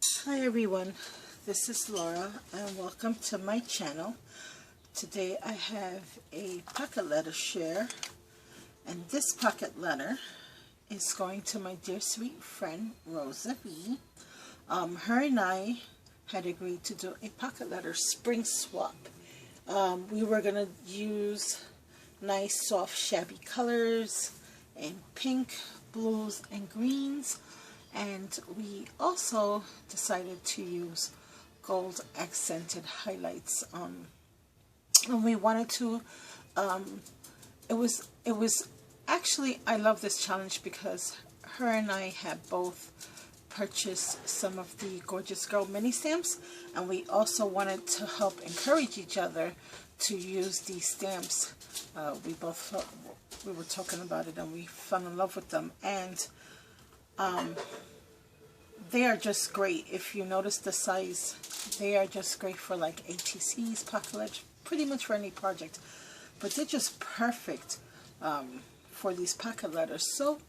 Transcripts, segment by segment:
Hi everyone, this is Laura and welcome to my channel. Today I have a pocket letter share, and this pocket letter is going to my dear sweet friend Rosa V. Her and I had agreed to do a pocket letter spring swap. We were going to use nice soft shabby colors in pink, blues, and greens. And we also decided to use gold accented highlights. And we wanted to, it was actually, I love this challenge because her and I have both purchased some of the Gorjuss Girl mini stamps, and we also wanted to help encourage each other to use these stamps. We both felt, we were talking about it and we fell in love with them. And they are just great. If you notice the size, they are just great for like ATCs, pocket letters, pretty much for any project. But they're just perfect for these pocket letters. So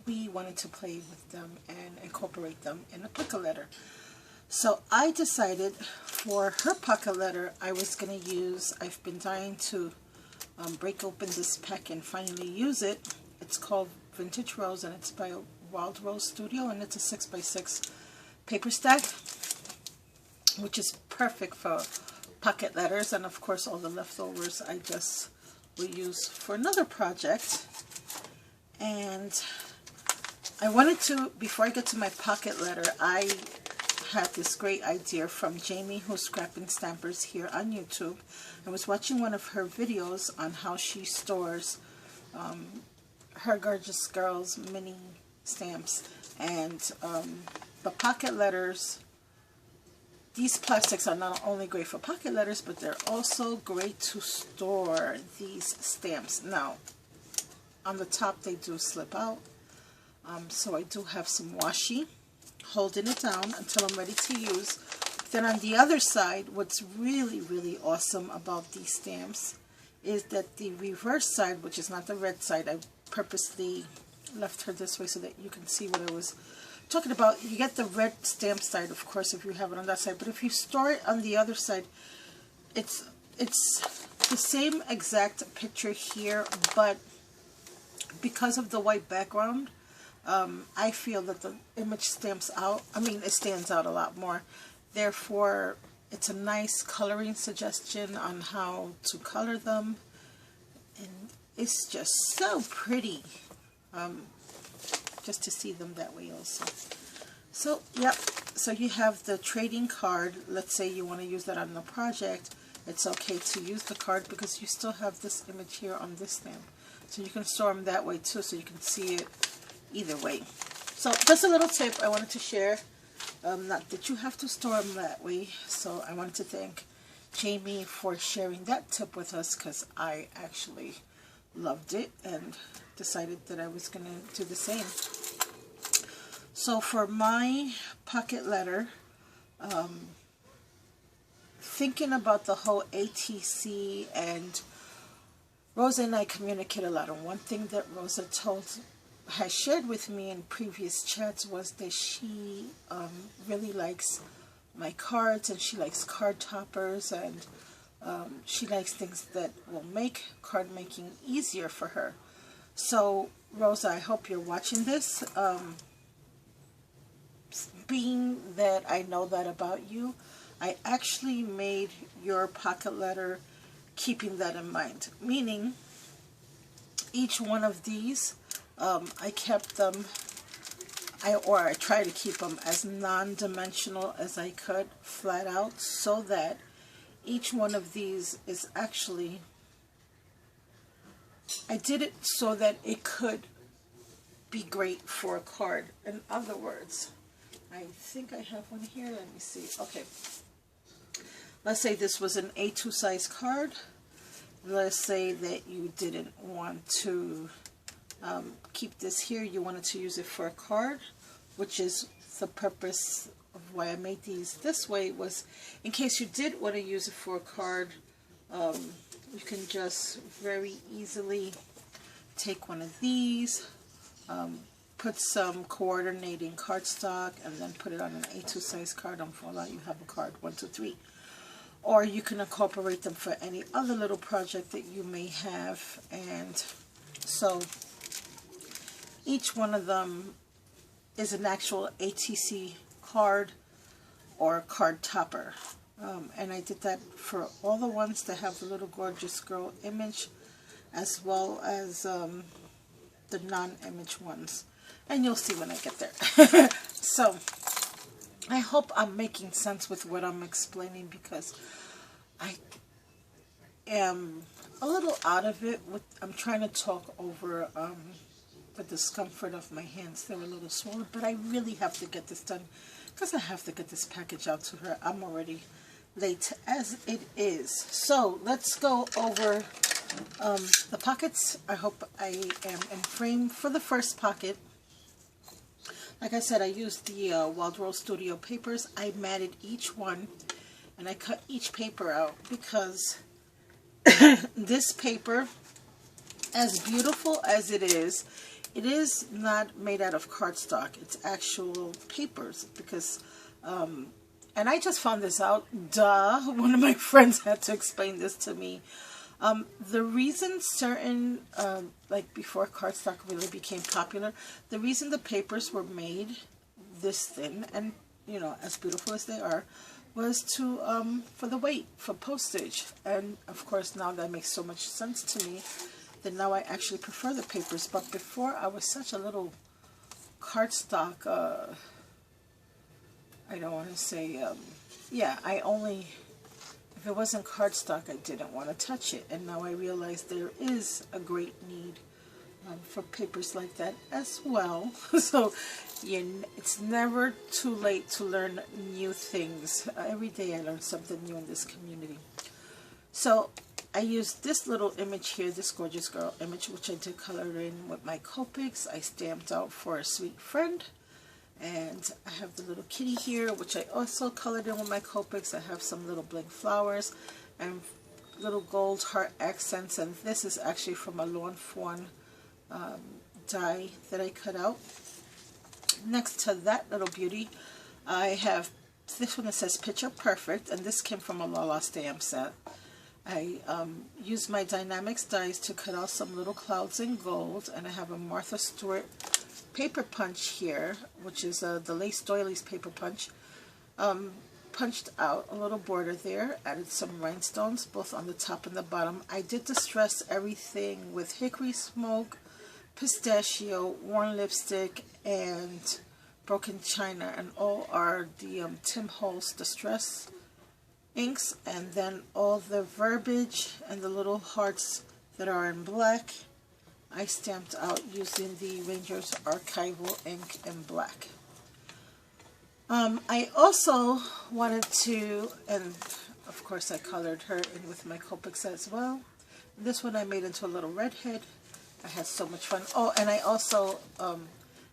we wanted to play with them and incorporate them in a pocket letter. So I decided for her pocket letter, I was going to use, I've been dying to break open this pack and finally use it. It's called Vintage Rose and it's by Wild Rose Studio, and it's a 6x6 paper stack, which is perfect for pocket letters. And of course all the leftovers I just will use for another project. And I wanted to, before I get to my pocket letter, I had this great idea from Jamie, who's Scrapping Stampers here on YouTube. I was watching one of her videos on how she stores her Gorjuss Girls mini stamps, and the pocket letters, these plastics are not only great for pocket letters, but they're also great to store these stamps. Now on the top they do slip out, so I do have some washi holding it down until I'm ready to use. Then on the other side, what's really awesome about these stamps is that the reverse side, which is not the red side, I purposely left her this way so that you can see what I was talking about. You get the red stamp side, of course, if you have it on that side, but if you store it on the other side, it's the same exact picture here, but because of the white background, I feel that the image stamps out. I mean, it stands out a lot more. Therefore, it's a nice coloring suggestion on how to color them, and it's just so pretty. Just to see them that way also. So, yep. So you have the trading card. Let's say you want to use that on the project. It's okay to use the card because you still have this image here on this stamp. So you can store them that way too, so you can see it either way. So just a little tip I wanted to share. Not that you have to store them that way. So I wanted to thank Jamie for sharing that tip with us, because I actually loved it and decided that I was going to do the same. So for my pocket letter, thinking about the whole ATC, and Rosa and I communicate a lot. And one thing that Rosa has shared with me in previous chats was that she really likes my cards, and she likes card toppers, and she likes things that will make card making easier for her. So Rosa, I hope you're watching this. Being that I know that about you, I actually made your pocket letter keeping that in mind. Meaning, each one of these, I kept them, I try to keep them as non-dimensional as I could, flat out, so that each one of these is actually, I did it so that it could be great for a card. In other words, I think I have one here. Let me see. Okay. Let's say this was an A2 size card. Let's say that you didn't want to keep this here. You wanted to use it for a card, which is the purpose of why I made these this way, was in case you did want to use it for a card, you can just very easily take one of these, put some coordinating cardstock and then put it on an A2 size card, and voila, you have a card 1, 2, 3. Or you can incorporate them for any other little project that you may have. And so each one of them is an actual ATC card or card topper. And I did that for all the ones that have the little gorgeous girl image, as well as the non-image ones. And you'll see when I get there. So I hope I'm making sense with what I'm explaining, because I am a little out of it. I'm trying to talk over the discomfort of my hands. They're a little swollen, but I really have to get this done because I have to get this package out to her. I'm already late as it is. So let's go over the pockets. I hope I am in frame for the first pocket. Like I said, I used the Wild Rose Studio papers. I matted each one, and I cut each paper out because this paper, as beautiful as it is not made out of cardstock. It's actual papers, because and I just found this out. Duh. One of my friends had to explain this to me. The reason certain, like before cardstock really became popular, the reason the papers were made this thin and, you know, as beautiful as they are, was to, for the weight, for postage. And of course now that makes so much sense to me that now I actually prefer the papers. But before I was such a little cardstock, I don't want to say, yeah, I only, if it wasn't cardstock, I didn't want to touch it. And now I realize there is a great need for papers like that as well. So it's never too late to learn new things. Every day I learn something new in this community. So I used this little image here, this gorgeous girl image, which I did color in with my Copics. I stamped out for a sweet friend. And I have the little kitty here, which I also colored in with my Copics. I have some little bling flowers and little gold heart accents. And this is actually from a Lawn Fawn die that I cut out. Next to that little beauty, I have this one that says Picture Perfect. And this came from a Lala stamp set. I used my Dynamics dies to cut out some little clouds in gold. And I have a Martha Stewart paper punch here, which is the Lace Doilies paper punch. Punched out a little border there, added some rhinestones both on the top and the bottom. I did distress everything with hickory smoke, pistachio, worn lipstick, and broken china, and all are the Tim Holtz distress inks, and then all the verbiage and the little hearts that are in black I stamped out using the Ranger's Archival ink in black. I also wanted to, and of course I colored her in with my Copics as well. This one I made into a little redhead. I had so much fun. Oh, and I also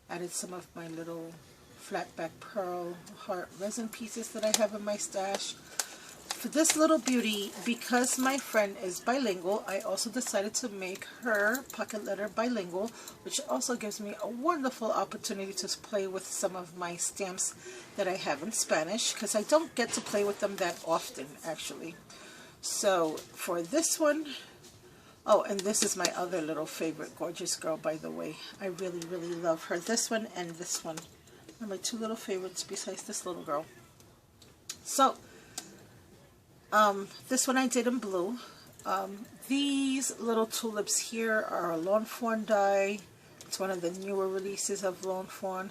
added some of my little flat back pearl heart resin pieces that I have in my stash. For this little beauty, because my friend is bilingual, I also decided to make her pocket letter bilingual, which also gives me a wonderful opportunity to play with some of my stamps that I have in Spanish, because I don't get to play with them that often, actually. So for this one, oh, and this is my other little favorite gorgeous girl, by the way. I really, really love her. This one and this one are my two little favorites besides this little girl. So this one I did in blue. These little tulips here are a Lawn Fawn die. It's one of the newer releases of Lawn Fawn.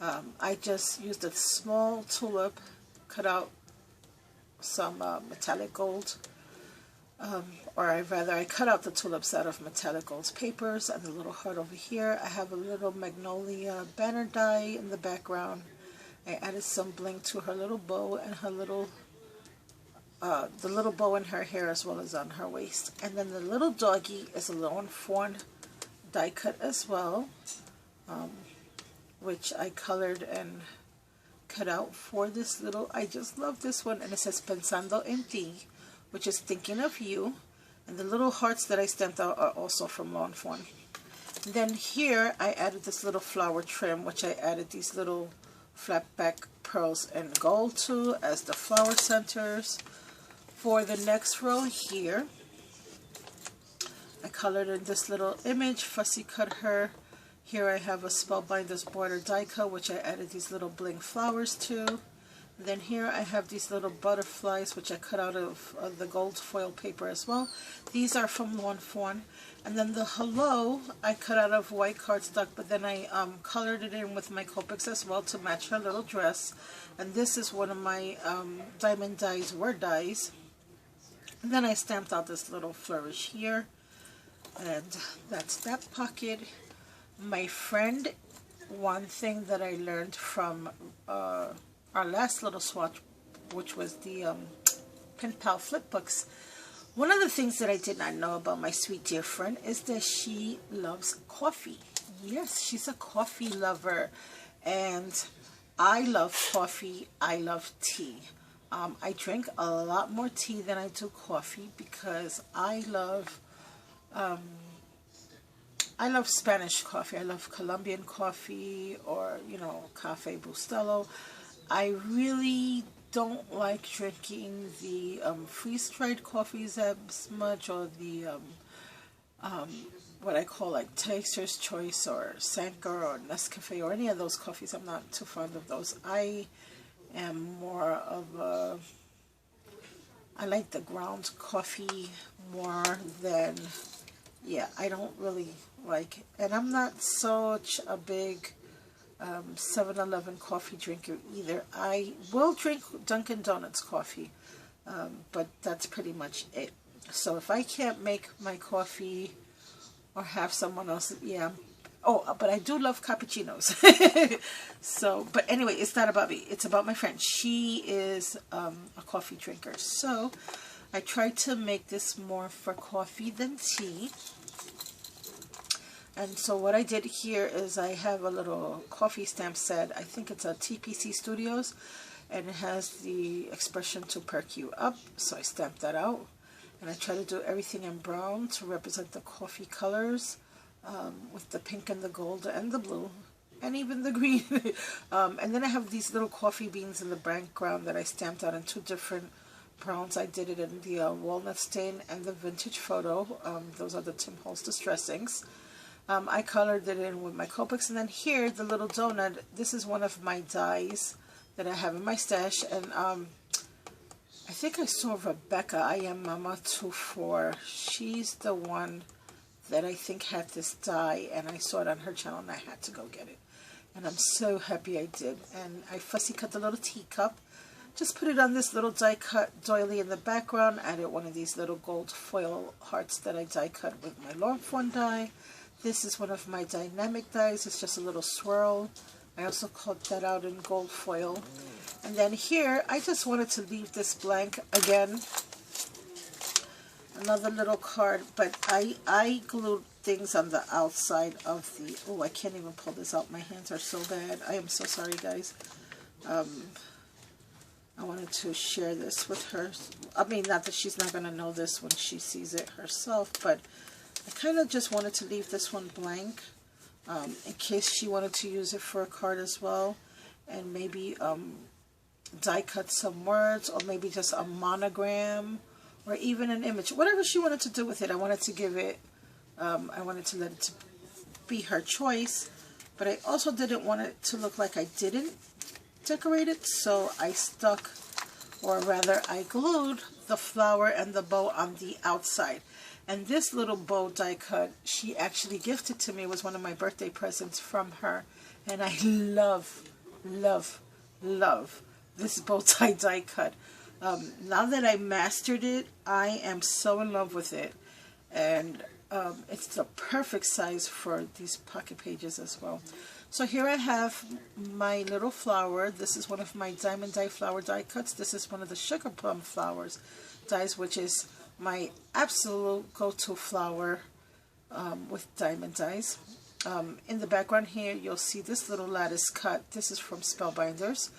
I just used a small tulip, cut out some metallic gold, or I cut out the tulips out of metallic gold papers, and the little heart over here. I have a little magnolia banner die in the background. I added some bling to her little bow and her little the little bow in her hair as well as on her waist. And then the little doggy is a Lawn Fawn die cut as well, which I colored and cut out for this little, I just love this one, and it says Pensando en ti, which is thinking of you. And the little hearts that I stamped out are also from Lawn Fawn. Then here I added this little flower trim, which I added these little flat back pearls in gold to as the flower centers. For the next row here, I colored in this little image, fussy cut her. Here I have a Spellbinder's border die cut, which I added these little bling flowers to. Then here I have these little butterflies, which I cut out of the gold foil paper as well. These are from Lawn Fawn. And then the hello I cut out of white cardstock, but then I colored it in with my Copics as well to match her little dress. And this is one of my diamond dies, word dies. And then I stamped out this little flourish here. And that's that pocket. My friend, one thing that I learned from our last little swatch, which was the Pen Pal flip books, one of the things that I did not know about my sweet dear friend is that she loves coffee. Yes, she's a coffee lover, and I love coffee. I love tea. I drink a lot more tea than I do coffee because I love Spanish coffee. I love Colombian coffee, or, you know, Cafe Bustelo. I really don't like drinking the freeze-dried coffees as much, or the what I call like Taster's Choice or Sanka or Nescafe or any of those coffees. I'm not too fond of those. I am more of a, I like the ground coffee more than, yeah, I don't really like, and I'm not such a big 7-Eleven coffee drinker either. I will drink Dunkin' Donuts coffee, but that's pretty much it. So if I can't make my coffee or have someone else, yeah. Oh, but I do love cappuccinos. So, but anyway, it's not about me. It's about my friend. She is a coffee drinker. So I tried to make this more for coffee than tea. And so what I did here is I have a little coffee stamp set. I think it's a TPC Studios, and it has the expression to perk you up. So I stamped that out, and I try to do everything in brown to represent the coffee colors, with the pink and the gold and the blue and even the green. And then I have these little coffee beans in the background that I stamped out in two different browns. I did it in the walnut stain and the vintage photo. Those are the Tim Holtz Distressings. I colored it in with my Copics. And then here, the little donut, this is one of my dies that I have in my stash. And I think I saw Rebecca, I Am Mama 24. She's the one that I think had this die, and I saw it on her channel, and I had to go get it. And I'm so happy I did. And I fussy cut the little teacup. Just put it on this little die cut doily in the background. Added one of these little gold foil hearts that I die cut with my Lawn Fawn die. This is one of my dynamic dies. It's just a little swirl. I also cut that out in gold foil. And then here, I just wanted to leave this blank again. Another little card, but I glued things on the outside of the, oh, I can't even pull this out. My hands are so bad. I am so sorry, guys. I wanted to share this with her. I mean, not that she's not going to know this when she sees it herself, but I kind of just wanted to leave this one blank in case she wanted to use it for a card as well, and maybe die cut some words, or maybe just a monogram, or even an image, whatever she wanted to do with it. I wanted to give it, I wanted to let it be her choice, but I also didn't want it to look like I didn't decorate it, so I stuck, or rather I glued the flower and the bow on the outside. And this little bow die cut, she actually gifted to me. It was one of my birthday presents from her, and I love, love, love this bow tie die cut. Now that I mastered it, I am so in love with it, and it's the perfect size for these pocket pages as well. So here I have my little flower. This is one of my diamond die flower die cuts. This is one of the sugar plum flowers dies, which is my absolute go-to flower with diamond dies. In the background here, you'll see this little lattice cut. This is from Spellbinders.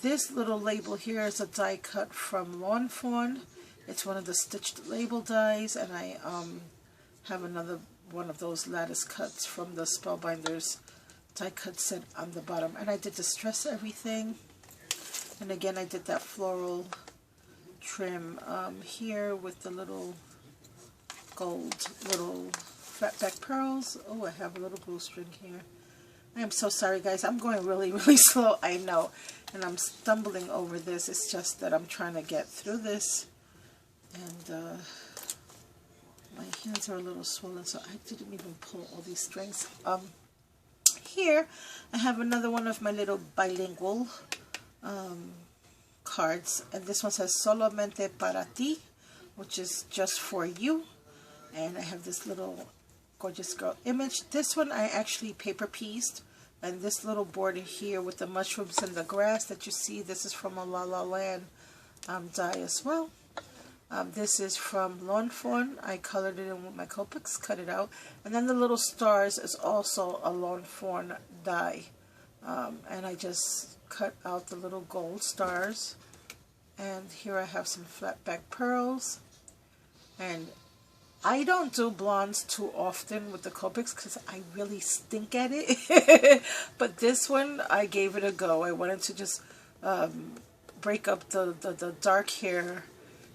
This little label here is a die cut from Lawn Fawn. It's one of the stitched label dies, and I have another one of those lattice cuts from the Spellbinders die cut set on the bottom. And I did distress everything. And again, I did that floral trim here with the little gold little flat back pearls. Oh, I have a little blue string here. I am so sorry, guys. I'm going really, really slow, I know. And I'm stumbling over this. It's just that I'm trying to get through this. And my hands are a little swollen, so I didn't even pull all these strings. Here, I have another one of my little bilingual cards. And this one says Solamente para ti, which is just for you. And I have this little gorgeous girl image. This one I actually paper pieced, and this little border here with the mushrooms and the grass that you see, this is from a La La Land die as well. This is from Lawn Fawn. I colored it in with my Copics, cut it out. And then the little stars is also a Lawn Fawn die. And I just cut out the little gold stars. And here I have some flat back pearls. And I don't do blondes too often with the Copics because I really stink at it. But this one, I gave it a go. I wanted to just break up the dark hair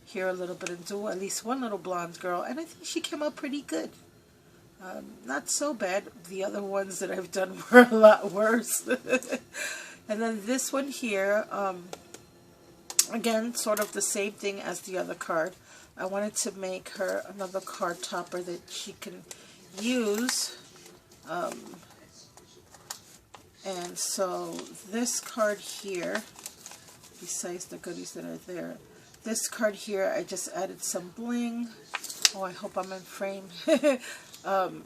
here a little bit and do at least one little blonde girl. And I think she came out pretty good. Not so bad. The other ones that I've done were a lot worse. And then this one here, again, sort of the same thing as the other card. I wanted to make her another card topper that she can use. And so this card here, besides the goodies that are there, this card here, I just added some bling. Oh, I hope I'm in frame. I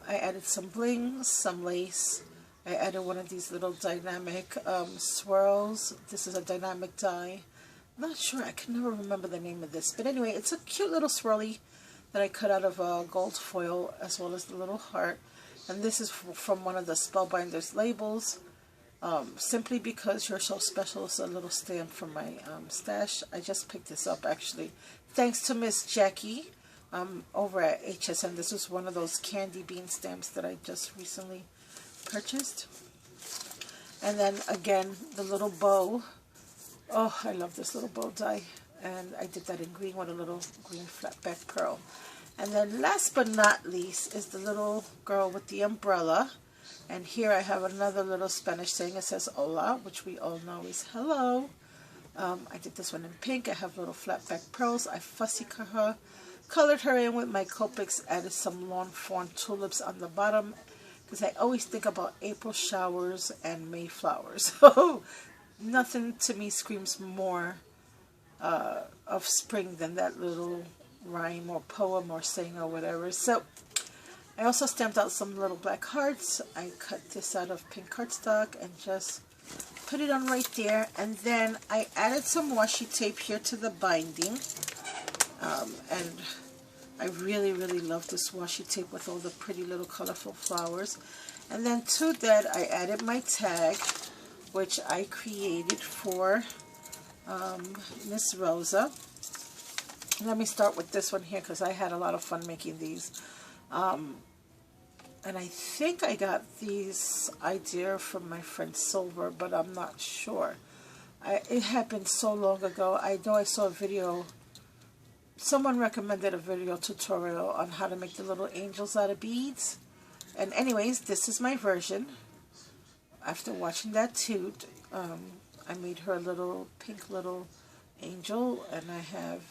added some bling, some lace. I added one of these little dynamic swirls. This is a dynamic die. I'm not sure, I can never remember the name of this. But anyway, it's a cute little swirly that I cut out of gold foil, as well as the little heart. And this is from one of the Spellbinders labels. Simply because you're so special, it's a little stamp from my stash. I just picked this up, actually, thanks to Miss Jackie over at HSN. This was one of those candy bean stamps that I just recently purchased. And then, again, the little bow. Oh, I love this little bow die. And I did that in green with a little green flat back pearl. And then last but not least is the little girl with the umbrella. And here I have another little Spanish saying. It says hola, which we all know is hello. I did this one in pink. I have little flat back pearls. I fussy colored her in with my Copics, added some Lawn Fawn tulips on the bottom, because I always think about April showers and May flowers. So nothing to me screams more of spring than that little rhyme or poem or saying or whatever. So I also stamped out some little black hearts. I cut this out of pink cardstock and just put it on right there. And then I added some washi tape here to the binding. And I really, really love this washi tape with all the pretty little colorful flowers. And then to that, I added my tag, which I created for Miss Rosa. Let me start with this one here because I had a lot of fun making these. And I think I got these idea from my friend Silver, but I'm not sure. It had been so long ago. I know I saw a video. Someone recommended a video tutorial on how to make the little angels out of beads. And anyways, this is my version. After watching that too, I made her a little pink little angel, and I have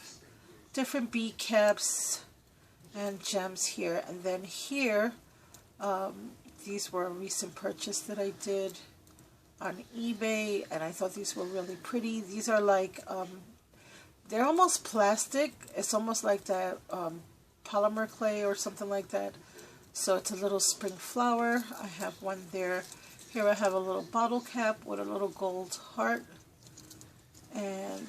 different bead caps and gems here. And then here, these were a recent purchase that I did on eBay, and I thought these were really pretty. These are like, they're almost plastic. It's almost like that polymer clay or something like that. So it's a little spring flower. I have one there. Here I have a little bottle cap with a little gold heart. And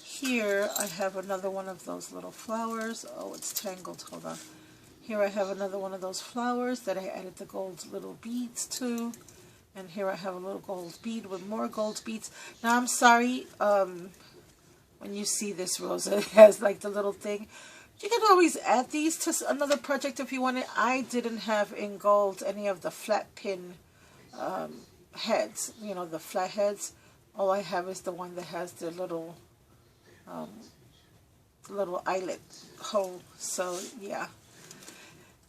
here I have another one of those little flowers. Oh, it's tangled. Hold on. Here I have another one of those flowers that I added the gold little beads to. And here I have a little gold bead with more gold beads. Now, I'm sorry, when you see this, Rosa, it has like the little thing. You can always add these to another project if you want it. I didn't have in gold any of the flat pin heads, you know, the flat heads. All I have is the one that has the little eyelet hole. So yeah.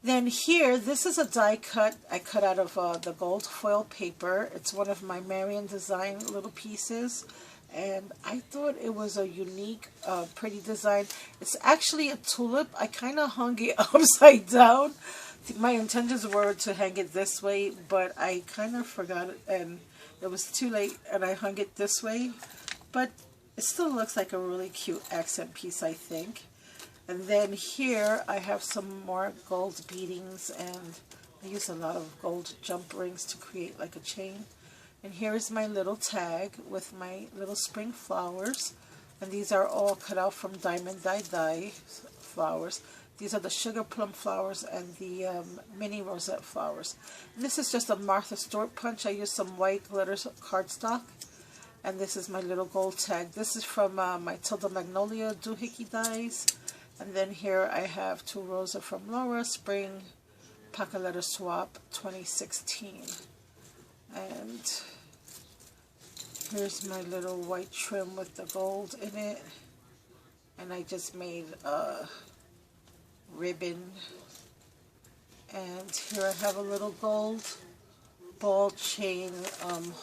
Then here, this is a die cut I cut out of the gold foil paper. It's one of my Marion design little pieces, and I thought it was a unique, pretty design. It's actually a tulip. I kind of hung it upside down. My intentions were to hang it this way, but I kind of forgot it, and it was too late, and I hung it this way. But it still looks like a really cute accent piece, I think. And then here I have some more gold beadings, and I use a lot of gold jump rings to create like a chain. And here is my little tag with my little spring flowers, and these are all cut out from Diamond Die flowers. These are the sugar plum flowers and the mini rosette flowers. And this is just a Martha Stewart punch. I used some white glitter cardstock, and this is my little gold tag. This is from my Tilda Magnolia doohickey dies. And then here I have two Rosa from Laura, Spring, Pocket Letter Swap 2016. And here's my little white trim with the gold in it. And I just made a ribbon. And here I have a little gold ball chain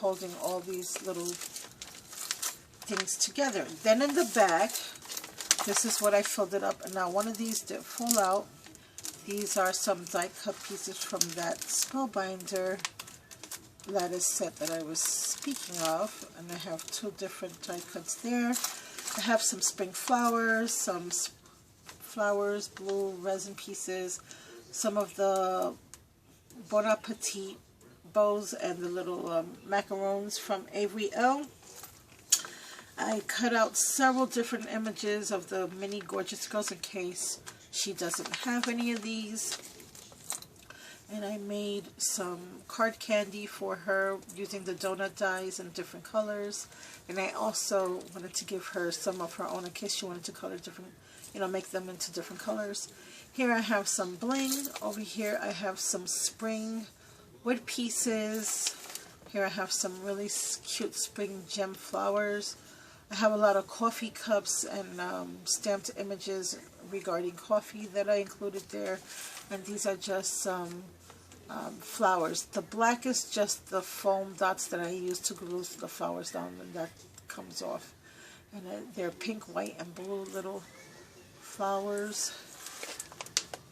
holding all these little things together. Then in the back, this is what I filled it up. And now one of these did fall out. These are some die cut pieces from that Spellbinder lattice set that I was speaking of. And I have two different die cuts there. I have some spring flowers, some flowers, blue resin pieces, some of the Bon Appetit bows, and the little macarons from Avery Elle. I cut out several different images of the mini Gorjuss girls in case she doesn't have any of these. And I made some card candy for her using the donut dies in different colors. And I also wanted to give her some of her own in case she wanted to color different, you know, make them into different colors. Here I have some bling. Over here I have some spring wood pieces. Here I have some really cute spring gem flowers. I have a lot of coffee cups and stamped images regarding coffee that I included there. And these are just some flowers. The black is just the foam dots that I use to glue the flowers down, and that comes off. And they're pink, white, and blue little flowers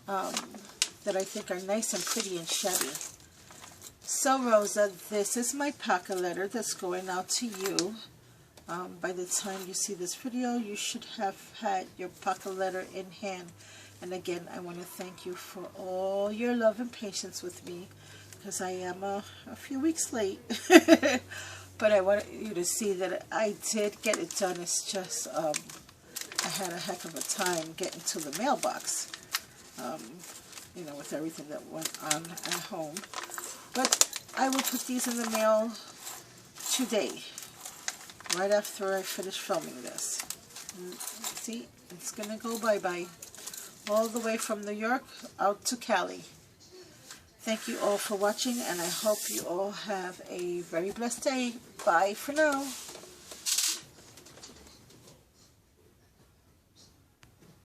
that I think are nice and pretty and shabby. So Rosa, this is my pocket letter that's going out to you. By the time you see this video, you should have had your pocket letter in hand. And again, I want to thank you for all your love and patience with me, because I am a few weeks late. But I want you to see that I did get it done. It's just I had a heck of a time getting to the mailbox, you know, with everything that went on at home. But I will put these in the mail today, right after I finish filming this. See, it's going to go bye-bye. All the way from New York out to Cali. Thank you all for watching, and I hope you all have a very blessed day. Bye for now.